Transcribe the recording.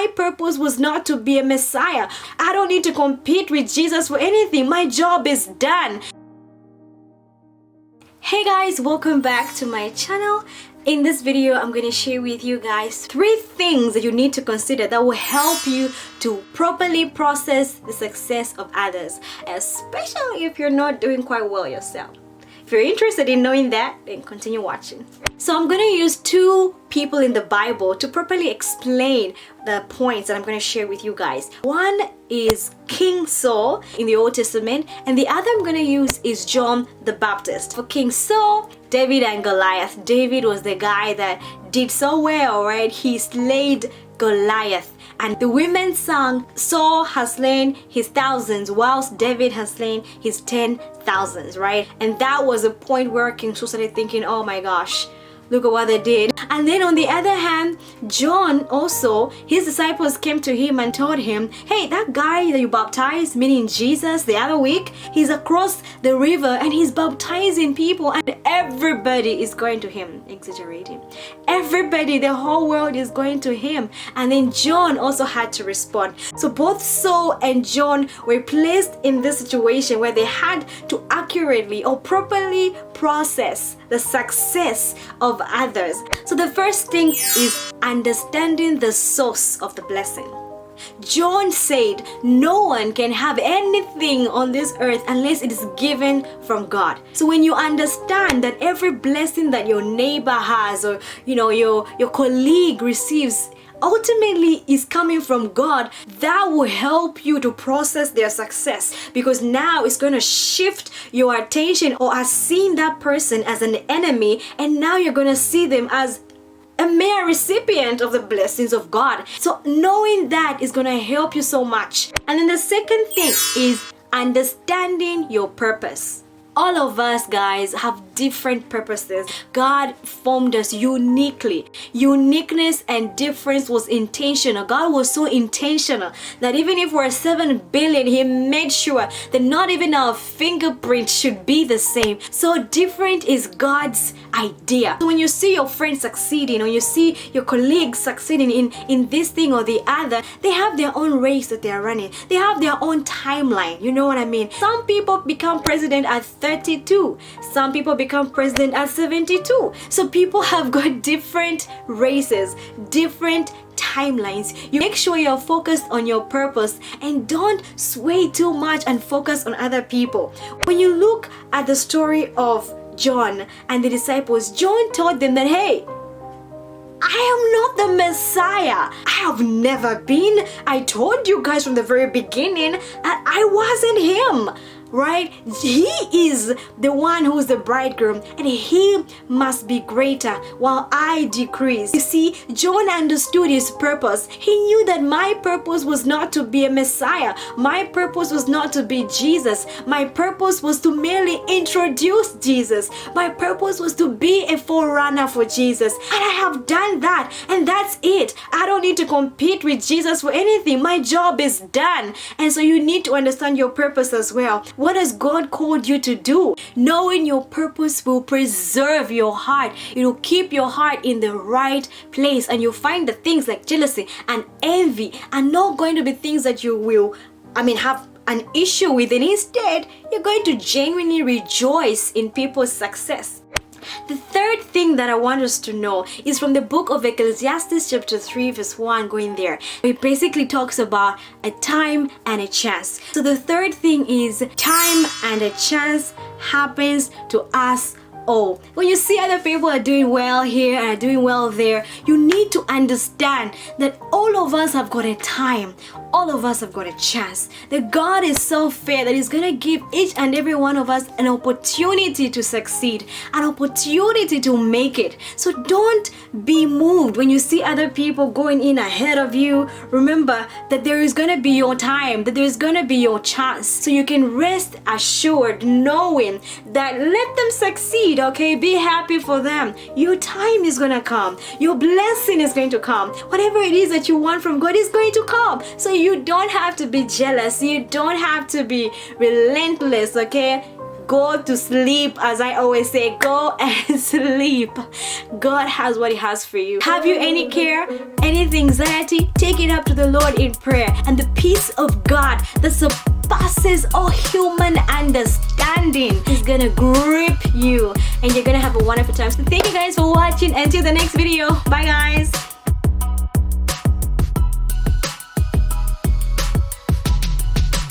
my purpose was not to be a Messiah. I don't need to compete with Jesus for anything. My job is done. Hey guys, welcome back to my channel. In this video, I'm going to share with you guys 3 things that you need to consider that will help you to properly process the success of others, especially if you're not doing quite well yourself. If you're interested in knowing that, then continue watching. So I'm going to use 2 people in the Bible to properly explain the points that I'm going to share with you guys. One is King Saul in the Old Testament, and the other I'm going to use is John the Baptist. For King Saul, David and Goliath. David was the guy that did so well, right? He slayed Goliath. And the women sang, Saul has slain his thousands, whilst David has slain his 10,000s, right? And that was a point where King Saul started thinking, oh my gosh, look at what they did. And then on the other hand, John also, his disciples came to him and told him, hey, that guy that you baptized, meaning Jesus, the other week, he's across the river and he's baptizing people and everybody is going to him. Exaggerating. Everybody, the whole world is going to him. And then John also had to respond. So both Saul and John were placed in this situation where they had to accurately or properly process the success of others. So the first thing is understanding the source of the blessing. John said no one can have anything on this earth unless it is given from God. So when you understand that every blessing that your neighbor has, or your colleague receives, ultimately is coming from God, that will help you to process their success, because now it's going to shift your attention or as seeing that person as an enemy, and now you're going to see them as a mere recipient of the blessings of God. So knowing that is going to help you so much. And then the second thing is understanding your purpose. All of us guys have different purposes. God formed us uniquely. Uniqueness and difference was intentional. God was so intentional that even if we're 7 billion, He made sure that not even our fingerprint should be the same. So different is God's idea. So when you see your friend succeeding, or you see your colleagues succeeding in this thing or the other, they have their own race that they're running. They have their own timeline. You know what I mean? Some people become president at 32. Some people become president at 72. So people have got different races, different timelines. You make sure you're focused on your purpose and don't sway too much and focus on other people. When you look at the story of John and the disciples, John told them that, hey, I am not the Messiah. I have never been. I told you guys from the very beginning that I wasn't him. Right? He is the one who is the bridegroom, and he must be greater while I decrease. You see, John understood his purpose. He knew that my purpose was not to be a Messiah. My purpose was not to be Jesus. My purpose was to merely introduce Jesus. My purpose was to be a forerunner for Jesus. And I have done that, and that's it. I don't need to compete with Jesus for anything. My job is done. And so you need to understand your purpose as well. What has God called you to do? Knowing your purpose will preserve your heart. It will keep your heart in the right place, and you'll find that things like jealousy and envy are not going to be things that you will, have an issue with, and instead you're going to genuinely rejoice in people's success. The third thing that I want us to know is from the book of Ecclesiastes chapter 3 verse 1 going there. It basically talks about a time and a chance. So the third thing is time and a chance happens to us all. When you see other people are doing well here and are doing well there, you need to understand that all of us have got a time. All of us have got a chance. That God is so fair that He's going to give each and every one of us an opportunity to succeed, an opportunity to make it. So don't be moved when you see other people going in ahead of you. Remember that there is going to be your time, that there is going to be your chance. So you can rest assured knowing that let them succeed, okay? Be happy for them. Your time is going to come. Your blessing is going to come. Whatever it is that you want from God is going to come. So you don't have to be jealous. You don't have to be relentless, okay? go to sleep. As I always say, go and sleep. God has what He has for you. Have you any care, any anxiety? Take it up to the Lord in prayer, and the peace of God that surpasses all human understanding is gonna grip you, and you're gonna have a wonderful time. So thank you guys for watching. Until the next video, bye guys.